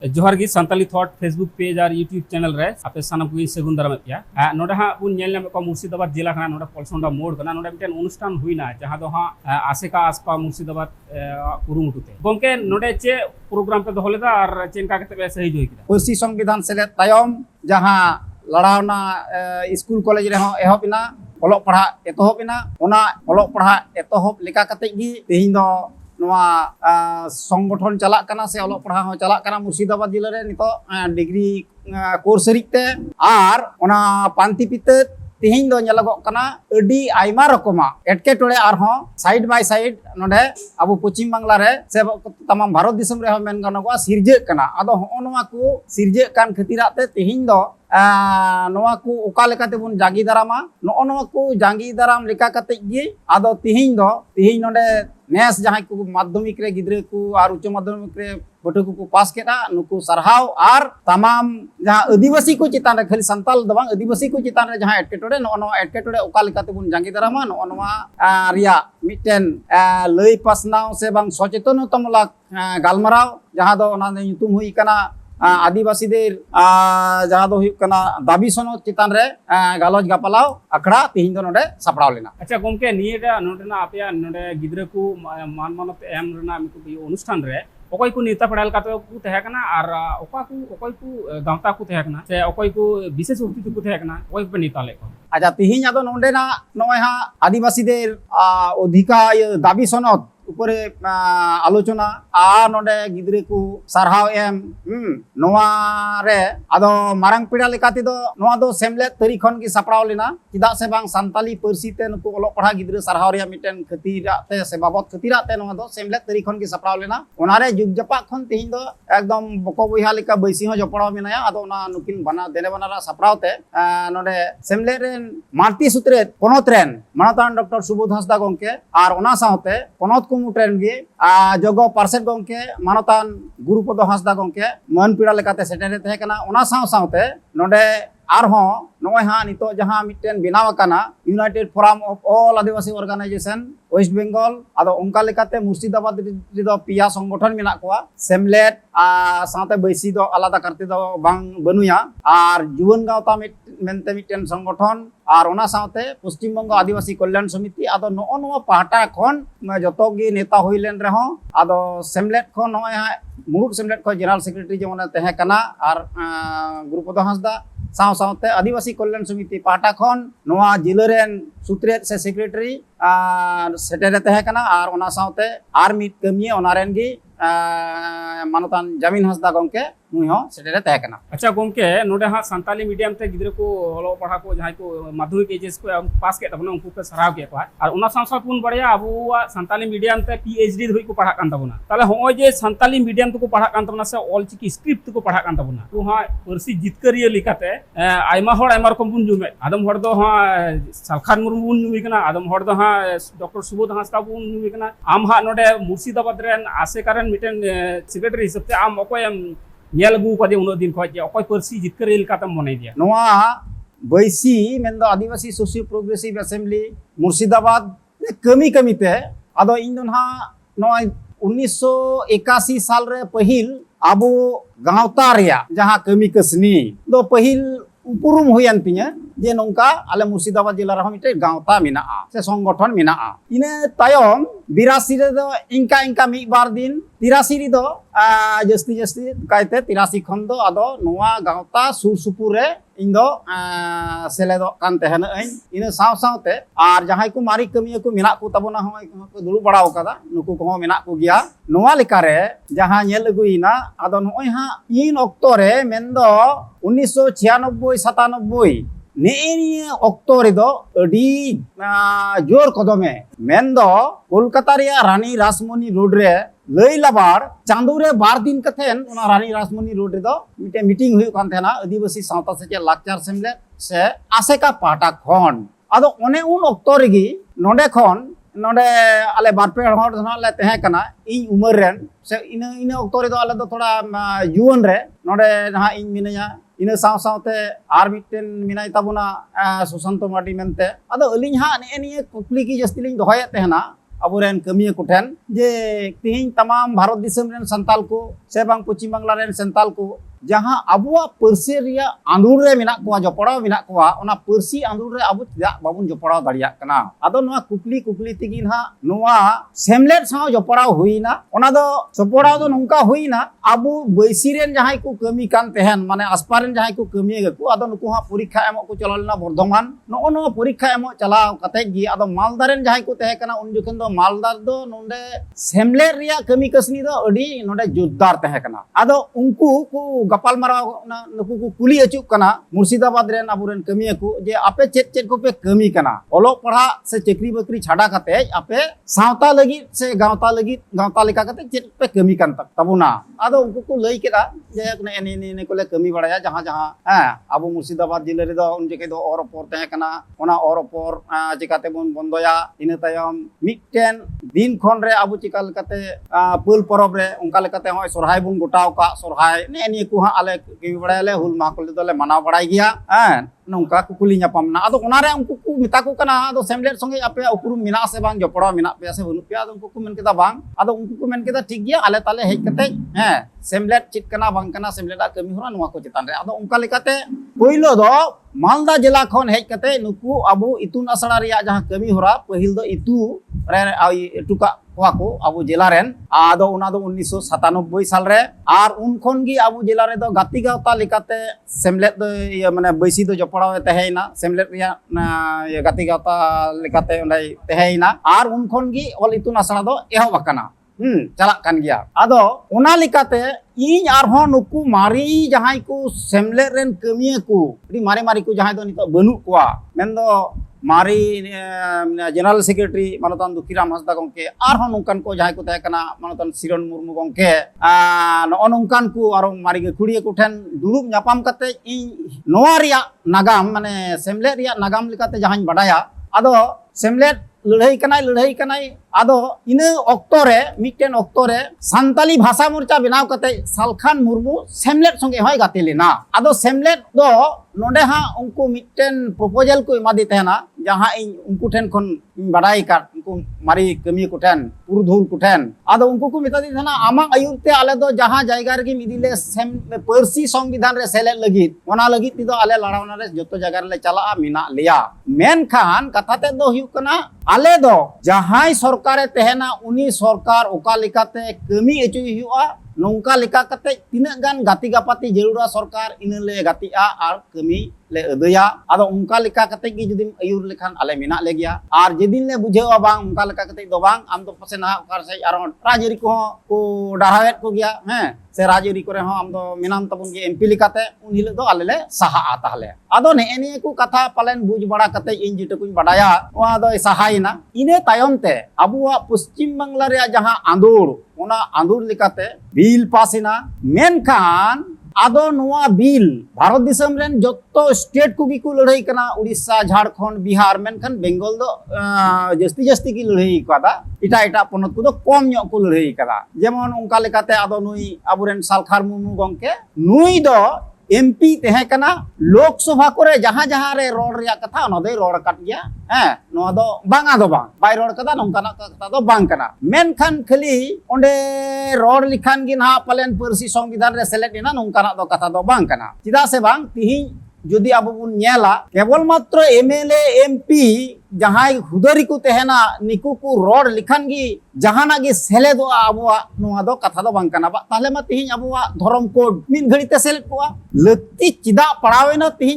जोहार गी Santali thought Facebook page और यूट्यूब चैनल रे आपे सानम को सगुन दाराम पे नोडे हाँ बुन नेल नाम को मुर्शिदाबाद जिला खाना नोडे पलसोंडा मोड़ कना नोडे मिटन अनुष्ठान हुईना जहां दो हाँ आसेका आसपा मुर्शिदाबाद कुरुमुटुते गोंके नोडे चे प्रोग्राम पे दोहले दा और चेनका कते बे सही जोई किदा कुर्सी संविधान सेले तायम जहां लड़ावना स्कूल कॉलेज रे हो एहोबिना ऑलोक पढ़ा एतोहबिना ओना ऑलोक पढ़ा एतोहब लेका कते गी तेहिं दो संगठन चला से ऑलोक पढ़ा हो चला मुर्शिदाबाद जिले रे नितो डिग्री कोर्स रिकते और ओना पांति पिते तेहिं दो नेलगोग कना अडी आइमा रकमा एटकेटोड़े आरहों साइड बाय साइड नोडे अब पश्चिम बांग्ला रे से तमाम भारत दिसम रे मेन गानोगो सिरजे कना आदो होनवा को सिरजे कान खतिराते तेहिं दो नोवा को ओका लेकाते बुन जागी दारामा नोवा को जागी दाराम लेका कते गी आदो तेहिं नोडे नेस जहां को माध्यमिक रे गिद्रे को और उच्च माध्यमिक रे पटु को पास केदा नुकु सरहाव और तमाम जहां आदिवासी को चितान रे खाली संताल दबां आदिवासी को चितान रे जहां एटकेटोड़े नोवा एटकेटोड़े ओका लेकाते बुन जागी दारामा नोवा रिया मिटेन लई पासनाव से बांग सचेतनतामूलक गालमाराव जहां दो ओना ᱧᱩᱛᱩᱢ हुई कना आदिवासी देर जहां दो हुई कना दाबी सनद चितान रे गालोज गापलाव अखड़ा तेहिं दो नोडे सापड़ाव लेना। अच्छा गोमके नियेडा नोडेना आपया नोडे गिद्रा को मान मानत एम रेना मिको अनुष्ठान रे ओकय को नेता पड़ाल काते को तहे कना और ओकय को गांवता को तहे कना से ओकय को विशेष अतिथि को तहे कना ओकय को नेता ले अच्छा तेहिं आदो नोडेना नोय हा आदिवासी देर अधिकार दाबी सनद ऊपर आलोचना आ नोडे गिद्रे को सरहाव एम नोवा रे आदो मारंग पीड़ा लेकाते दो नोवा दो सेमलेट तरी खन की सपड़ाव लेना चिदा से बांग संताली पारसी ते नुकु ऑलोक पढ़ा गिद्रे सरहाव रे मिटन खतिराते से बाबत खतिराते नोवा दो सेमलेट तरी खन की सपड़ाव लेना ओनारे जुग जपा खन तेहिं दो एकदम बको बहिहा लेका बैसी हो जपड़ाव मेनाया आदो ना नुकिन बना देने बनारा सपड़ावते नोडे सेमलेट रे मारती सूत्रे पनत रेन मानतान डॉक्टर सुबोध हांसदा गोंके और ओना साथे पनत को मुट्रेन गे जगो पार्षद गोंके मानतान गुरुपद हांसदा गोंके मन पीड़ा लेकाते सेटेरे तहे कना ओना साथे नोडे आरहों नोय हा नितो जहां मिटेन बिनाव काना United Forum of All Adivasi Organisation West Bengal आदो ओंका लेकाते मुर्शिदाबाद रिदो पिया संगठन मेना कोआ सेमलेट साथे बैसी दो आलादा करते दो बांग बनुया और जुवन गावता मेनते मिटेन संगठन और ओना साथे पश्चिम बंग आदिवासी कल्याण समिति आदो नोवा पाहटा खन जतो गे नेता होइलेन रेहो आदो सेमलेट खन नोय हा मुरुड सेमलेट खन जनरल सेक्रेटरी जेमन तहे कना और गुरुपद हांसदा साथे आदिवासी कल्याण समिति पाटा खन नोवा जिला रेन सुत्रेत से सेक्रेटरी सेटेरे तहे कना और ओना साथे आर मिट कमिए ओना रेन गी मानतान जामिन हांसदा गोंके नुई हो सेटेरे तहे कना। अच्छा गोंके नोडे हा संताली मीडियम ते गिद्रे को ऑलो पढ़ा को जहां को माध्यमिक एचएस को पास के तबना उनको पे सराव के पा और ओना साथ पुन बड़िया अबुआ संताली मीडियम ते पीएचडी धोई को पढ़ा कान तबना ताले होय जे संताली मीडियम को पढ़ा कान तबना से ऑल चिकी स्क्रिप्ट को पढ़ा कान तबना तो हा परसी जितकरिया लिखाते आइमा होड़ आइमा रकम बुन जुमे आदम होड़ दो हा सलखान मुर्मू बुन जुमी कना आदम होड़ दो हा डॉक्टर सुबोध हांसदा बुन जुमी कना आम हा नोडे मुर्शिदाबाद रेन आसे कारण मिटन सेक्रेटरी हिसाब से आम ओकोयम नेल गु कदे उनो दिन खय जे ओकोय परसी जितकरिया लिखाते मने दिया नोवा बैसी मेन दो आदिवासी सोशियो प्रोग्रेसिव असेंबली मुर्शिदाबाद कमी कमीते आदो इन दो हा नोय 1981 साल रे पहिल आबो गांवता रिया जहां कमी कसनी दो पहिल उपरुम हुयन तिया जे नोंका आले मुर्शिदाबाद जिला रह मिटे गांवता मेना से संगठन मेना इने तायम 82 रे दो इंका मी बार दिन 83 री दो जस्ती कायते 83 खन दो आदो नोवा गांवता सुर सुपुर रे इन दो सेलेदो कान तहन इन साथे और जहां को मारी कमिया को मेना को तबना हो को दुलु बड़ा ओकादा नुकु को मेना को गिया नोवा लेका रे जहां नेल अगुइना आदो नोय हा इन ऑक्टो रे मेनदो 1996 97 नेनिया ऑक्टो रे दो अडी जोर कदमे मेनदो कोलकाता रे रानी रासमणी रोड रे लई लाबार चांदो रे बार दिन कथेन ओना रानी रासमणी रोड रे दो मिटे मीटिंग हुई कान थेना आदिवासी सावता से लाकचार सेमले से आसेका पाटा खन आदो ओने उन ऑक्टो रेगी नोडे खन नोडे आले बारपे हड़ ले तहे कना इन उमर रेन से इन ऑक्टो रे दो आले दो थोड़ा युवन रे नोडे जहां इन मिनया इन साथे आर मिटेन मिनाय ताबुना सुशांत मार्डी मेनते आदो अलिंग हा ने कुकली की जस्ती लिंग दोहय तेहना अबुरेन कमिया कुठेन जे तिहिं तमाम भारत दिसम रेन संताल को से बांग पश्चिम बांग्ला रेन संताल को जहाँ अबुआ पर्सी रिया आंदोलन रे मेना को जपड़ाव मेना को ओना पर्सी आंदोलन रे अबु चेदा बाबुन जपड़ाव दाड़िया कना आदो नोआ कुकली कुकली तिगी ना नोआ सेमलेट साव जपड़ाव हुईना ओना दो जपड़ाव दो नोंका हुईना अबु बैसी रेन जहां को कमी कान तेहन माने आसपारेन जहां को कमी गको आदो नुकु हा परीक्षा एमो को चलालेना बर्धमान नो परीक्षा एमो चलाव कते गी आदो मालदारेन जहां को तहे कना उन जखन दो मालदार दो नोंडे सेमलेट रिया कमी कसनी दो अडी नोंडे जोरदार तहे कना आदो उनको को गपाल माराव नुकु को कुली अचुक कना मुर्शिदाबाद रेन अबुरेन कमिया को जे आपे चेत चेत को पे कमी कना ओलो पढ़ा से चक्री बकरी छाड़ा कते आपे सावता लगी से गावता लेका कते चेत पे कमी कान तबुना आदो उनको को लई केदा जे ने ने कोले कमी बड़ाया जहां जहां अबु मुर्शिदाबाद जिले रे दो उन जके दो और पर तहे कना ओना और पर चिकाते बन बंदोया इन तायम मिटन दिन खन रे अबु चिका लेकाते पुल परब रे उनका लेकाते होय सोरहाय बुन गोटाव का सोरहाय ने को आले कमी बड़ायले हुल माह को दोले मनाव बड़ाय गया नौका कुकुली नापामना आदो ओनारे उनको को मिता को कना आदो सेमलेट संगे आपे उपरुम मिना से बांग जपड़ा मिना पे से बनु पे आदो उनको को मेन केदा बांग आदो उनको को मेन केदा ठीक गया आले ताले हेज कते सेमलेट चित कना बांग कना सेमलेट आ कमी होरा नोआ को चितान रे आदो उनका लेकाते पहिलो दो मालदा जिला खन हेज कते नुकु अबु इतुन असड़ा रिया जहां कमी होरा पहिल दो इतु रे इटुका को अबु जिला रेन आदो उना दो 1997 साल रे आर उन खन गी अबु जिला रे दो गाती गावता लेकाते सेमलेट दो माने बैसी दो जपड़ाव तहेना सेमलेट रिया गाती गावता लेकाते ओंडे तहेना आर उन खन गी ऑल इतुन असड़ा दो एहब अकना चला कान गया आदो ओना लेकाते इन आरहो नुकु मारी जहां को सेमलेट रेन कमिया को मारी मारी को जहां दो नितो बनु कोआ मेन दो मारी जनरल सेक्रेटरी मानतान दुखीराम हांसदा गंके आरहो नोंकान को जहां को तहे कना मानतान सिरन मुर्मू गंके नो नोंकान को आरो मारी खुड़िया को ठेन दुलुब न्यापाम कते इन नोआ रिया नागाम माने सेमलेट रिया नागाम लेकाते जहां बडाया आदो सेमलेट लड़ाई कनाई आदो इन ऑक्टो रे मिटन ऑक्टो रे संताली भाषा मोर्चा बनाव कते सालखान मुर्मू सेमलेट संगे होय गाते लेना आदो सेमलेट दो नोडे हा उनको मिटन प्रपोजल को एमादी तेना जहां इन उनको ठेन खन बडाई का उनको मारी कमी को ठेन पुरधुल को ठेन आदो उनको को मिता दी थना आमा आयुरते आले दो जहां जायगा रे मिदिले सेम पर्सी संविधान रे सेले लगित ओना लगित तिदो आले लड़ावना रे जतो जगह रे चला मिना लिया मेन खान कथाते दो हुयु कना आले दो जहां सरकारे तेहना उनी सरकार ओका लेकाते कमी अचुई हुआ नौका लेका कते तिना गान गाती गापाती जरूरा सरकार इनले गातिआ आर कमी ले अदया आदो उनका लेका कते की जुदी आयुर लेखान आले मेना ले गया आर जेदिन ले बुझेवा बांग उनका लेका कते दो बांग आम तो पसे ना ओकार से आरो राजरी को डाहावेत को गया से राजरी करे हो आम दो मेनाम तबन के एमपी लेकाते उन हिले दो आले ले सहा आताले आदो ने एनी को कथा पालन बुझ बड़ा कते इन जिटकुन बडाया वा दो सहायना इने तायम ते अबुआ पश्चिम बांग्ला रे जहां आंदोर ओना आंदोर लेकाते बिल पासिना मेनखान आदो नुआ बिल भारत दिसम रेन जत्तो स्टेट को की लड़ाई कना उड़ीसा झारखंड बिहार मेनखान बेंगल दो जस्ती जस्ती की लड़ाई कदा इटा इटा पनत को दो कम न्यो को लड़ाई कदा जेमन उनका लेकाते आदो नुई अबुरेन सालखार मुर्मू गंके नुई दो एमपी तहे कना लोकसभा करे जहां जहां रे रोड रिया कथा न दे रोड कट गया नो दो बांगा दो बांग बाय रोड कदा नोंकाना कथा दो बांग कना मेनखान खाली ओंडे रोड लिखान गिन हा पलेन पर्सी संविधान रे सेलेक्ट ना नोंकाना दो कथा दो बांग कना चिदा से बांग तिहि जुदी अब बुन नेला केवल मात्र एमएलए एमपी जहां हुदरी को तेहना निकु को रोड लिखान गी जहाना गी सेले दो अबुआ नोआ दो कथा दो बांग कना बा ताले मा तिहि अबुआ धर्म कोड मिन घड़ी ते सेलेक्ट कोआ लक्ति चिदा पड़ावेना तिहि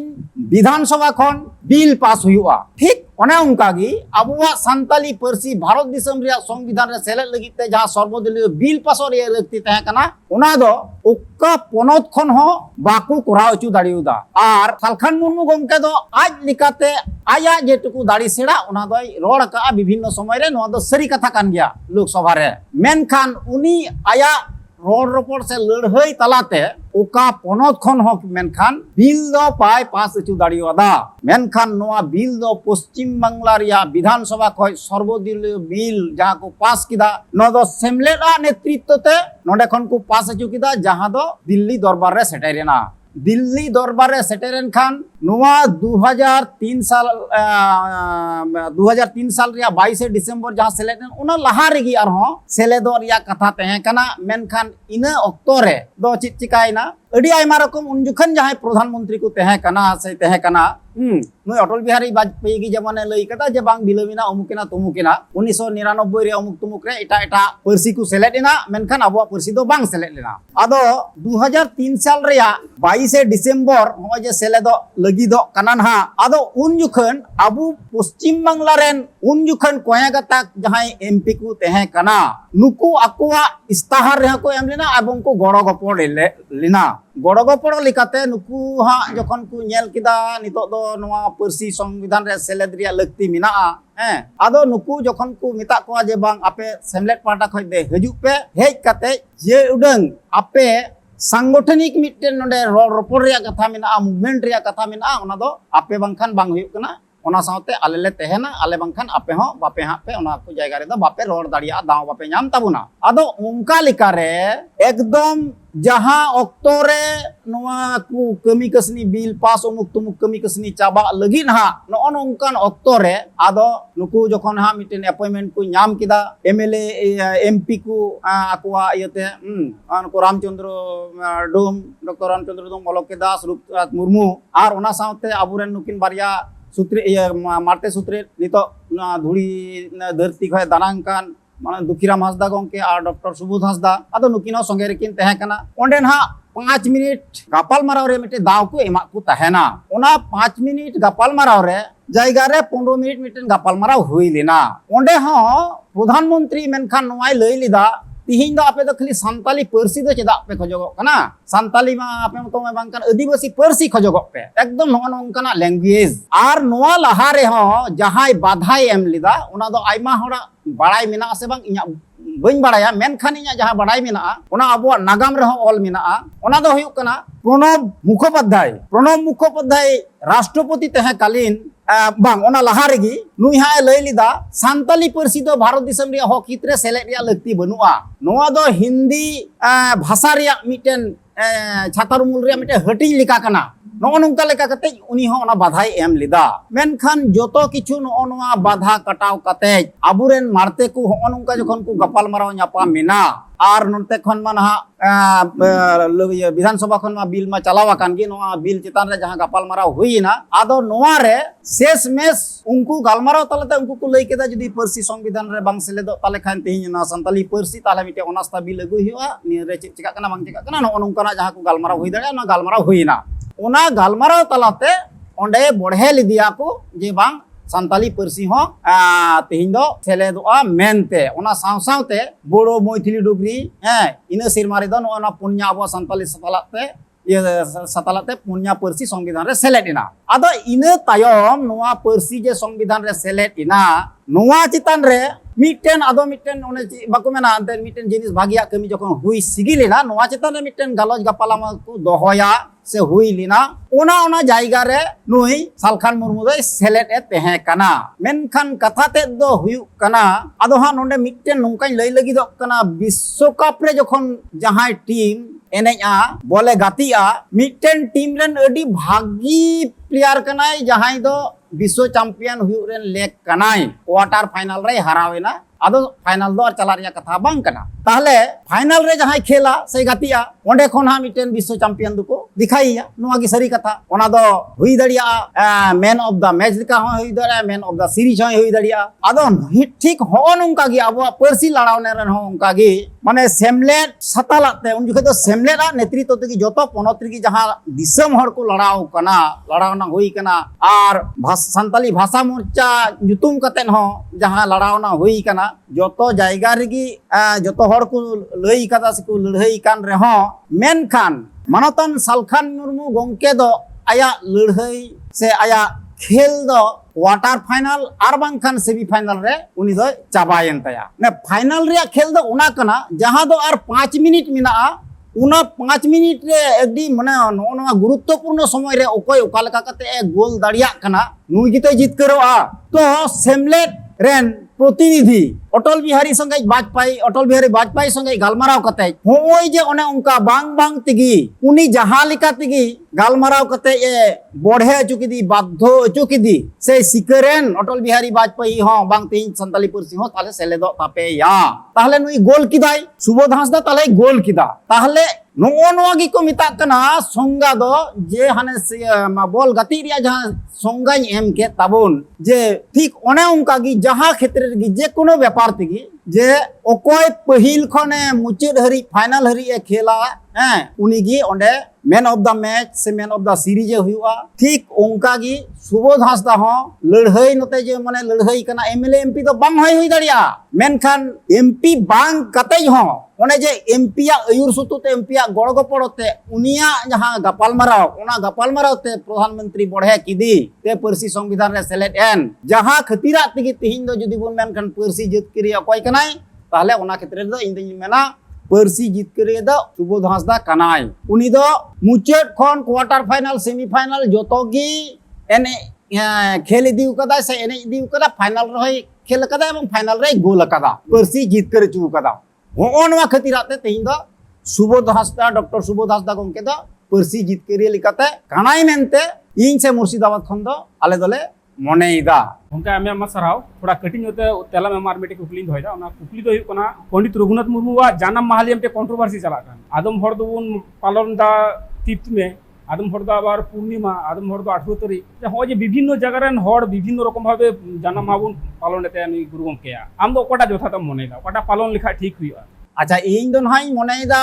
विधानसभा खन बिल पास हुआ ठीक ओने उनका गी अबुआ संताली पर्सी भारत दिसम रिया संविधान रे सेलेक्ट लगित ते जहां सर्वदलीय बिल पास रे लक्ति तहे कना ओना दो ओका पोनत खन हो बाकू कोराव चु दाड़ियुदा आर सालखान मुर्मू गंके दो आज लिकाते आया जेटुकु दाड़ी सेड़ा ओना दो रोड का विभिन्न समय रे नो दो सरी कथा कान गया लोकसभा रे मेनखान उनी आया रोड रोपड़ से लड़ाई तलाते ओका पोनत खन हो मेनखान बिल दो पाय पास अचु दाड़ियोदा मेनखान नोआ बिल दो पश्चिम बांग्ला रिया विधानसभा खय सर्वदलीय बिल जहां को पास किदा नो दो सेमलेट नेतृत्व ते नोडे खन को पास अचु किदा जहां दो दिल्ली दरबार रे सेटेरेना दिल्ली दरबार रे सेटेरन खान नोआ 2003 साल 2003 साल रिया 22 डिसेम्बर जहां सेलेद उना लहा रेगी आरहों सेलेदो रिया कथा तहे कना मेनखान इना ऑक्टो रे दो चित चिकायना अडी आयमा रकम उन जुखन जहां प्रधानमंत्री को तहे कना से तहे कना नुई अटल बिहारी वाजपेयी की जमाने लई कदा जे बांग बिलमिना अमुकिना तुमुकिना 1999 रे अमुक तुमुक रे एटा एटा परसी को सेलेदिना मेनखान अबो परसी दो बांग सेलेदिना आदो 2003 साल रिया 22 डिसेम्बर हो जे सेलेदो लगिदो कना ना आदो उन जुखन अबु पश्चिम बांग्ला रेन उन जुखन कोयागता जहां एमपी को तहे कना नुकु अकुआ इस्ताहार रे को एम लेना एवं को गड़ो गपड़ लेना गड़ो गपड़ लिकाते नुकु हा जखन को नेल किदा नितो दो नवा परसी संविधान रे सेलेद रिया लगती मिना आदो नुकु जखन को मिता को जे बांग आपे सेमलेट पार्टा खय दे हजू पे हेज काते जे उडंग आपे सांगठनिक मिटन नोडे रोपड़ रिया कथा मिना मूवमेंट रिया कथा मिना ओना दो आपे बांखान बांग हुयु कना ओना साउते आले ले तेहेना आले बांखान आपे हो बापे हा पे ओना को जायगा रे दो बापे रोड दाड़िया दाव बापे नाम ताबुना आदो उनका लिका रे एकदम जहां ऑक्टो रे नोआ को कमी कसनी बिल पास अमुक तुमुक कमी कसनी चाबा लगी ना नो नोंकान ऑक्टो रे आदो नुकु जखन हा मिटन अपॉइंटमेंट को नाम किदा एमएलए एमपी को आकुआ इयते को रामचंद्र डोम डॉक्टर रामचंद्र डोम मलके दास रूपराज मुर्मू आर ओना साउते आबुरेन नुकिन बारिया सूत्रे मारते सूत्रे नितो धुड़ी धरती खय दानांकान माने दुखीराम हांसदा गंके और डॉक्टर सुबोध हांसदा आदो नुकिनो संगे रेकिन तहे कना ओंडे ना 5 मिनट गपाल माराव रे मिटे दाव को एमा को तहेना ओना 5 मिनट गपाल माराव रे जायगा रे 15 मिनट मिटन गपाल माराव हुई लेना ओंडे हो प्रधानमंत्री मेनखान नोय लई लिदा तिहिं दो आपे दो खाली संताली परसी दो चेदा पे खजोगो कना संताली मा आपे मतो में बांकान आदिवासी परसी खजोगो पे एकदम नोन नोंकाना लैंग्वेज आर नोआ लहा रे हो जहाय बाधाय एम लिदा ओना दो आइमा होड़ा बड़ाई मेना से बांग इया बइन बड़ाया मेनखान इया जहां बड़ाई मेना ओना अबो नागाम रे हो ऑल मेना ओना दो हुयु कना प्रणब मुखोपाध्याय राष्ट्रपति तहे कालीन बांग ओना लहा रेगी नुई हा लई लिदा संताली परसी दो भारत दिसम रिया हक हितरे सेलेद रिया लगती बनुआ नोआ दो हिंदी भाषा रिया मिटन छातारुमुल रिया मिटे हटिंग लिका कना नो नोंका लेका कते उनी हो ओना बाधाय एम लिदा मेनखान जोतो किछु नो नोआ बाधा कटाव कते आबुरेन मारते को हो नोंका जखन को गपाल माराव न्यापा मेना आर नोंते खन मा ना विधानसभा खन मा बिल मा चलावा कान गे नोआ बिल चितान रे जहां गपाल माराव हुईना आदो नोआ रे शेष मेस उनको गालमाराव तलते उनको को लई केदा जदी परसी संविधान रे बांग सेलेदो ताले खान तेहि ना संताली परसी ताले मिटे ओनास्ता बिल लगु हुआ नि रे चिका कना बांग चिका कना नो नोंका जहां को गालमाराव हुई दड़े ना गालमाराव हुईना ओना गालमाराव तलाते ओंडे बढ़े लिदिया को जे बांग संताली परसी हो तेहिं दो सेलेदोआ मेनते ओना साव सावते बोड़ो मैथिली डुगरी इना सिरमारे दो ओना पुन्या अबो संताली सतालाते पुन्या परसी संविधान रे सेलेदिना आदो इना तायम नोआ परसी जे संविधान रे सेलेदिना नोआ चितान रे मिटन आदो मिटन ओने बाको मेना अंते मिटन जिनिस भागिया कमी जखन हुई सिगिलेना नोआ चितान रे मिटन गालोज गपालामा को दोहया से हुई लिना ओना जायगा रे नुई सालखान मुर्मू दो सेलेद ए तहे कना मेनखान कथा ते दो हुयु कना आदो हा नोंडे मिटन नोंकाई लई लगी दो कना विश्वकप रे जखन जहां टीम एनेजा बोले गातिया मिटन टीम रेन अडी भागी प्लेयर कनाय जहां दो विश्व चैंपियन हुयु रेन लेक कनाय क्वार्टर फाइनल रे हरावेना आदो फाइनल दो चला रिया कथा बांग कना ताहले फाइनल रे जहां खेला से गातिया ओंडे खन हा मिटन विश्व चैंपियन दुको दिखाइया नोआ की सरी कथा ओना दो हुई दड़िया मैन ऑफ द मैच लिका हो हुई दड़िया मैन ऑफ द सीरीज हो हुई दड़िया आदो ठीक हो नोंका गी अब परसी लड़ावने रन हो उनका गी माने सेमलेट सतालाते उन जुखे तो सेमलेट नेतृत्व तकी जोतो पोनोत की जहां दिसम हर को लड़ावना हुई कना आर संताली भाषा मोर्चा जुतुम कतेन हो जहां लड़ावना हुई कना जोतो जायगा रेगी जोतो हर को लई कदा से को लड़ाई कान रे हो मेनखान मानतन सालखान मुर्मू गंके दो आया लड़ाई से आया खेल दो क्वार्टर फाइनल आर बांखान सेमीफाइनल रे उनी दो चाबायन तया ने फाइनल रे खेल दो उना कना जहां दो आर 5 मिनट मिना उना 5 मिनट रे एडी माने नोना गुरुत्वपूर्ण समय रे ओकय ओका लेका कते गोल दाड़िया कना नुई गिते जीत करोआ तो सेमलेट रेन प्रतिनिधि अटल बिहारी संगे वाजपेयी संगे गालमाराव कते होय जे ओने उनका बांग तिगी उनी जहां लेका तिगी गालमाराव कते ए बढ़े चुकीदी बाध्य चुकीदी से सिकरेन अटल बिहारी वाजपेयी हो बांग तीन संताली पुरसी हो ताले सेलेदो तापे या ताहले नुई गोल किदाय सुबोध हांसदा ताले गोल किदा ताहले नोआ गी को मिता कना संगा दो जे हाने बॉल गति रिया जहां संगाई एम के ताबुन जे ठीक ओने उनका गी जहां क्षेत्र गी जे कोनो व्यापार तिगी जे ओकोय पहिल खने मुचाद हरी फाइनल हरी ए खेला उनी गी ओंडे मैन ऑफ द मैच से मैन ऑफ द सीरीज हुआ ठीक उनका गी सुबोध हांसदा हो लड़हई नते जे माने लड़हई कना एमएलए एमपी तो बांग होई दाड़िया मेनखान एमपी बांग कते हो ओने जे एमपी या अयुर सुतुते एमपी या गड़गपड़ते उनिया जहां गपालमाराव ते प्रधानमंत्री बढ़े किदी ते परसी संविधान रे सेलेट एन जहां खतिरा तिगी तिहिन दो जुदी बोन मेनखान परसी जितकरी अकय कनाय ताहले ओना क्षेत्र दो इन दिन मेना परसी जितकरी दो सुबोध हांसदा कनाय उनी दो मुचाद खन क्वार्टर फाइनल सेमीफाइनल जोतोगी एने खेल इदी कदा से एने इदी कदा फाइनल रही खेल कदा एवं फाइनल रे गोल कदा परसी जितकर चु कदा होनवा खतिराते तेहिं दो सुबोध हांसदा डॉक्टर सुबोध हांसदा गोंके दो परसी जितकरी लिकाते कनाय मेनते इन से मुर्शिदाबाद खन दो आले दोले मनेइदा उनका आम साराव थोड़ा कटिंग होते तेला में मार मिटे कुकली होयदा ओना कुकली दो हुई कोना पंडित रघुनाथ मुर्मुआ जानम माहाली पे कंट्रोवर्सी चला कान आदम हर दो पालन दा तीर्थ में आदम हर दो आबार पूर्णिमा आदम हर दो 18 तारीख हो जे विभिन्न जगह रेन हर विभिन्न रकम भावे जानम माबुन पालन एते आमी गुरु गंकेया आम दो कोटा जथा तम मनेइदा कोटा पालन लिखा ठीक हुआ अच्छा इन दो हाई मनेइदा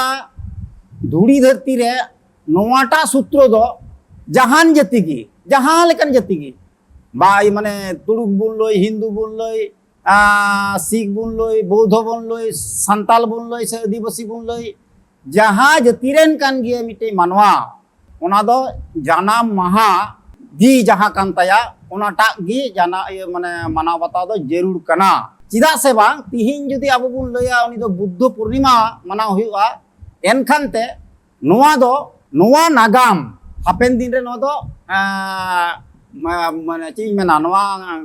धुड़ी धरती रे नोवाटा सूत्र दो जहान जतिगी जहां लेकन जतिगी बाई माने तुरुक बुन लई हिंदू बुन लई सिख बुन लई बौद्ध बुन लई संताल बुन लई से आदिवासी बुन लई जहां जतिरेन कान गिया मिटे मानवा ओना दो जानाम माहा गी जहां कान ताया ओनाटा गी जाना माने माना बाता दो जरूर कना चिदा से बांग तिहिन जुदी आबो बुन लया उनी दो बुद्ध पूर्णिमा मानाव हुआ एनखान ते नोआ दो नोआ नागाम हापेन दिन रे नो दो माने चीज में नोआ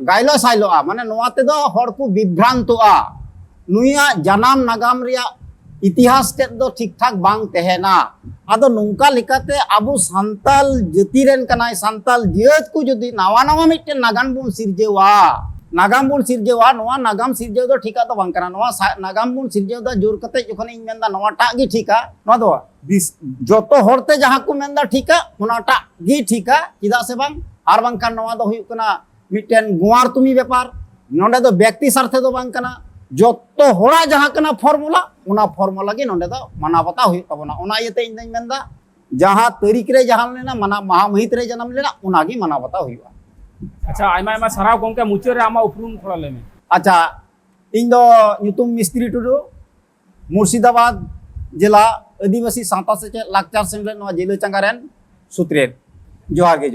गायलो साइलोआ माने नोआ ते दो हर को विभ्रांतोआ नुया जनाम नागाम रिया इतिहास ते दो ठीक ठाक बांग तहेना आदो नुंका लिकाते आबो संताल जतिरेन कनाय संताल जियत को जुदी नावा नावा मिटे नागाम बुन सिरजेवा नोआ नागाम सिरजेव दो ठीका तो बांग कना नोआ नागाम बुन सिरजेव दा जोर कते जखन इन मेंदा नोआ टाग गी ठीका नोआ दो जोतो हरते जहां को मेंदा ठीका ओना टाग गी ठीका चिदा से बांग आर बांग कान नोआ दो हुयु कना मिटेन गुआर तुमी व्यापार नोंडे दो व्यक्ति स्वार्थे दो बांग कना जोतो होड़ा जहां कना फॉर्मूला गे नोंडे दो माना बता हुयु तबना ओना इयते इन दिन मेंदा जहां तारीख रे जहां लेना माना महा महित रे जन्म लेना ओना गी माना बता हुयु अच्छा आयमा साराव गोंके मुचाद रे आमा उपरुम थोड़ा लेमे अच्छा इन दो ᱧᱩᱛᱩᱢ मिस्त्री टुडू मुर्शिदाबाद जिला आदिवासी सावता से लाकचार सेमलेद नवा जिला चंगारेन सुत्रेर जोहार गे